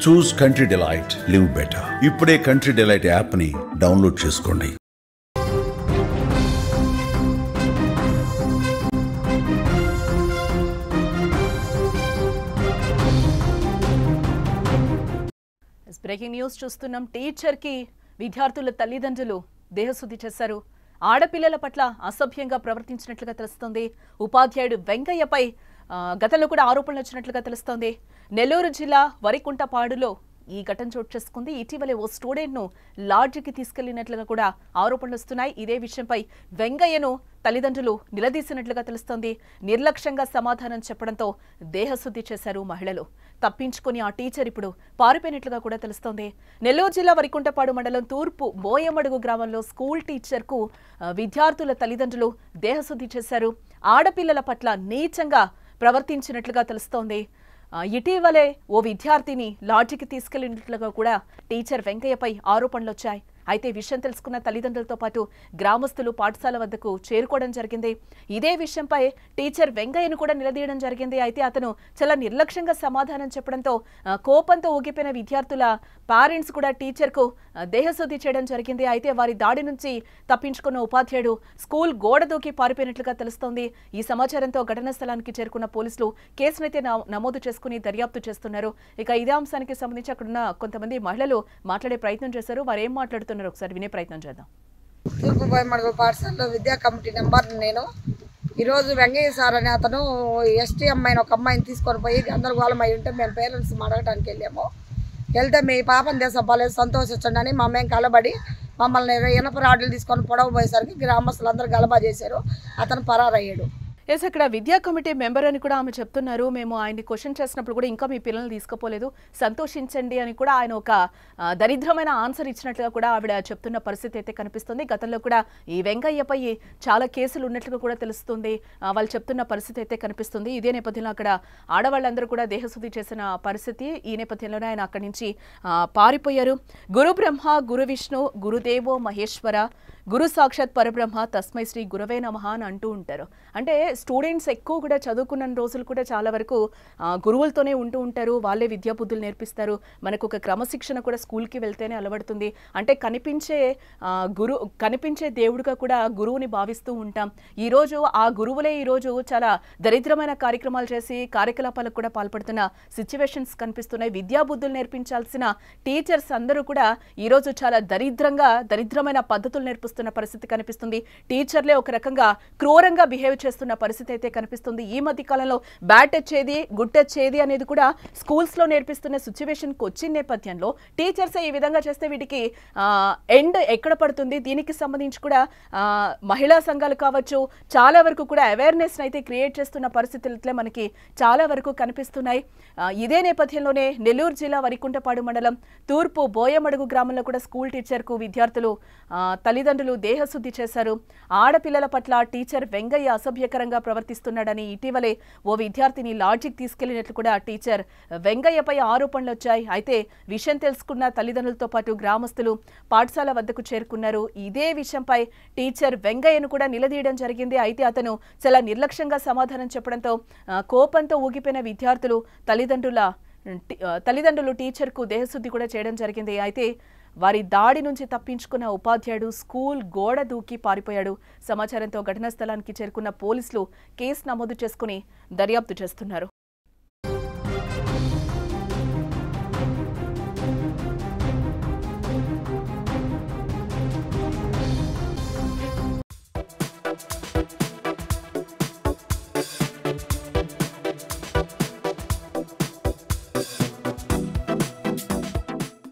చూస్ country delight, live better. ఇప్పుడే country delight app ని download చేసుకోండి. బ్రేకింగ్ న్యూస్ చూస్తున్నాం. టీచర్ కి విద్యార్థుల తల్లిదండ్రులు దేహశుద్ధి చేశారు. ఆడపిల్లల పట్ల అసభ్యంగా ప్రవర్తించినట్లుగా తెలుస్తోంది. ఉపాధ్యాయుడు వెంకయ్యపై గతంలో కూడా ఆరోపణలు వచ్చినట్లుగా తెలుస్తోంది. నెల్లూరు జిల్లా వరికుంటపాడులో ఈ ఘటన చోటు చేసుకుంది. ఇటీవలే ఓ స్టూడెంట్ ను లాడ్జికి తీసుకెళ్లినట్లుగా కూడా ఆరోపణలు వస్తున్నాయి. ఇదే విషయంపై వెంగయ్యను తల్లిదండ్రులు నిలదీసినట్లుగా తెలుస్తోంది. నిర్లక్ష్యంగా సమాధానం చెప్పడంతో దేహశుద్ధి చేశారు మహిళలు. తప్పించుకుని ఆ టీచర్ ఇప్పుడు పారిపోయినట్లుగా కూడా తెలుస్తోంది. నెల్లూరు జిల్లా వరికుంటపాడు మండలం తూర్పు బోయమడుగు గ్రామంలో స్కూల్ టీచర్ కు విద్యార్థుల తల్లిదండ్రులు దేహశుద్ధి చేశారు. ఆడపిల్లల పట్ల నీచంగా ప్రవర్తించినట్లుగా తెలుస్తోంది. ఇటీవలే ఓ విద్యార్థిని లాడ్జికి తీసుకెళ్లినట్లుగా కూడా టీచర్ వెంకయ్యపై ఆరోపణలు వచ్చాయి. అయితే విషయం తెలుసుకున్న తల్లిదండ్రులతో పాటు గ్రామస్తులు పాఠశాల వద్దకు చేరుకోవడం జరిగింది. ఇదే విషయంపై టీచర్ వెంకయ్యను కూడా నిలదీయడం జరిగింది. అయితే అతను చాలా నిర్లక్ష్యంగా సమాధానం చెప్పడంతో కోపంతో ఊగిపోయిన విద్యార్థుల పేరెంట్స్ కూడా టీచర్కు దేహశుద్ధి చేయడం జరిగింది. అయితే వారి దాడి నుంచి తప్పించుకున్న ఉపాధ్యాయుడు స్కూల్ గోడ దూకి పారిపోయినట్లుగా తెలుస్తోంది. ఈ సమాచారంతో ఘటనా స్థలానికి చేరుకున్న పోలీసులు కేసునైతే నమోదు చేసుకుని దర్యాప్తు చేస్తున్నారు. ఇక ఇదే అంశానికి సంబంధించి అక్కడున్న కొంతమంది మహిళలు మాట్లాడే ప్రయత్నం చేశారు. వారు ఏం మాట్లాడుతున్నారు ఒకసారి వినే ప్రయత్నం చేద్దాం. తూర్పు బోయమడుగు పాఠశాలలో విద్యా కమిటీ నెంబర్ నేను. ఈరోజు వెంకయ్య సార్ అనే అతను ఎస్టీ అమ్మాయిని ఒక అమ్మాయిని తీసుకొని పోయి గందరగోళం అయి ఉంటే మేము పేరెంట్స్ అడగడానికి వెళ్ళాము. వెళ్తే మీ పాపం దేశపాలేదు సంతోషించండి అని మా మేము కలబడి మమ్మల్ని ఇనప రాడ్లు తీసుకొని పొడవబోయేసరికి గ్రామస్తులందరూ గలబా చేశారు. అతను పరారయ్యాడు. ఎస్, అక్కడ విద్యా కమిటీ మెంబర్ అని కూడా ఆమె చెప్తున్నారు. మేము ఆయన్ని క్వశ్చన్ చేసినప్పుడు కూడా ఇంకా మీ పిల్లల్ని తీసుకుపోలేదు, సంతోషించండి అని కూడా ఆయన ఒక దరిద్రమైన ఆన్సర్ ఇచ్చినట్లుగా కూడా ఆవిడ చెప్తున్న పరిస్థితి అయితే కనిపిస్తుంది. గతంలో కూడా ఈ వెంకయ్యపై చాలా కేసులు ఉన్నట్లుగా కూడా తెలుస్తుంది. వాళ్ళు చెప్తున్న పరిస్థితి అయితే కనిపిస్తుంది. ఇదే నేపథ్యంలో అక్కడ ఆడవాళ్ళందరూ కూడా దేహశుద్ధి చేసిన పరిస్థితి. ఈ నేపథ్యంలోనే ఆయన అక్కడి నుంచి పారిపోయారు. గురు బ్రహ్మ గురు విష్ణు గురుదేవో మహేశ్వర గురు సాక్షాత్ పరబ్రహ్మ తస్మై శ్రీ గురవే నమః అని అంటూ ఉంటారు. అంటే స్టూడెంట్స్ ఎక్కువ కూడా చదువుకున్న రోజులు కూడా చాలా వరకు గురువులతోనే ఉంటూ ఉంటారు. వాళ్ళే విద్యా బుద్ధులు నేర్పిస్తారు. మనకు ఒక క్రమశిక్షణ కూడా స్కూల్కి వెళ్తేనే అలవడుతుంది. అంటే కనిపించే దేవుడిగా కూడా గురువుని భావిస్తూ ఉంటాం. ఈరోజు ఆ గురువులే ఈరోజు చాలా దరిద్రమైన కార్యక్రమాలు చేసి కార్యకలాపాలకు కూడా పాల్పడుతున్న సిచ్యువేషన్స్ కనిపిస్తున్నాయి. విద్యా బుద్ధులు నేర్పించాల్సిన టీచర్స్ అందరూ కూడా ఈరోజు చాలా దరిద్రమైన పద్ధతులు నేర్పిస్తున్న పరిస్థితి కనిపిస్తుంది. టీచర్లే ఒక రకంగా క్రూరంగా బిహేవ్ చేస్తున్న పరిస్థితి అయితే కనిపిస్తుంది. ఈ మధ్య కాలంలో బ్యాడ్ టచ్ ఏది గుడ్ టచ్ ఏది అనేది కూడా స్కూల్స్ లో నేర్పిస్తున్న సిచ్యువేషన్ కు వచ్చిన నేపథ్యంలో టీచర్స్ ఈ విధంగా చేస్తే వీటికి ఎండ్ ఎక్కడ పడుతుంది? దీనికి సంబంధించి కూడా మహిళా సంఘాలు కావచ్చు చాలా వరకు కూడా అవేర్నెస్ అయితే క్రియేట్ చేస్తున్న పరిస్థితులే మనకి చాలా వరకు కనిపిస్తున్నాయి. ఇదే నేపథ్యంలోనే నెల్లూరు జిల్లా వరికుంటపాడు మండలం తూర్పు బోయమడుగు గ్రామంలో కూడా స్కూల్ టీచర్ కు విద్యార్థులు తల్లిదండ్రులు దేహశుద్ధి చేశారు. ఆడపిల్లల పట్ల టీచర్ వెంగయ్య అసభ్యకరంగా ప్రవర్తిస్తున్నాడని ఇటీవలే ఓ విద్యార్థిని లాడ్జికి తీసుకెళ్లినట్లు కూడా టీచర్ వెంగయ్యపై ఆరోపణలు వచ్చాయి. అయితే విషయం తెలుసుకున్న తల్లిదండ్రులతో పాటు గ్రామస్తులు పాఠశాల వద్దకు చేరుకున్నారు. ఇదే విషయంపై టీచర్ వెంగయ్యను కూడా నిలదీయడం జరిగింది. అయితే అతను చాలా నిర్లక్ష్యంగా సమాధానం చెప్పడంతో కోపంతో ఊగిపోయిన విద్యార్థులు తల్లిదండ్రులు టీచర్కు దేహశుద్ధి కూడా చేయడం జరిగింది. అయితే వారి దాడి నుంచి తప్పించుకున్న ఉపాధ్యాయుడు స్కూల్ గోడ దూకి పారిపోయాడు. సమాచారంతో ఘటనా స్థలానికి చేరుకున్న పోలీసులు కేసు నమోదు చేసుకుని దర్యాప్తు చేస్తున్నారు.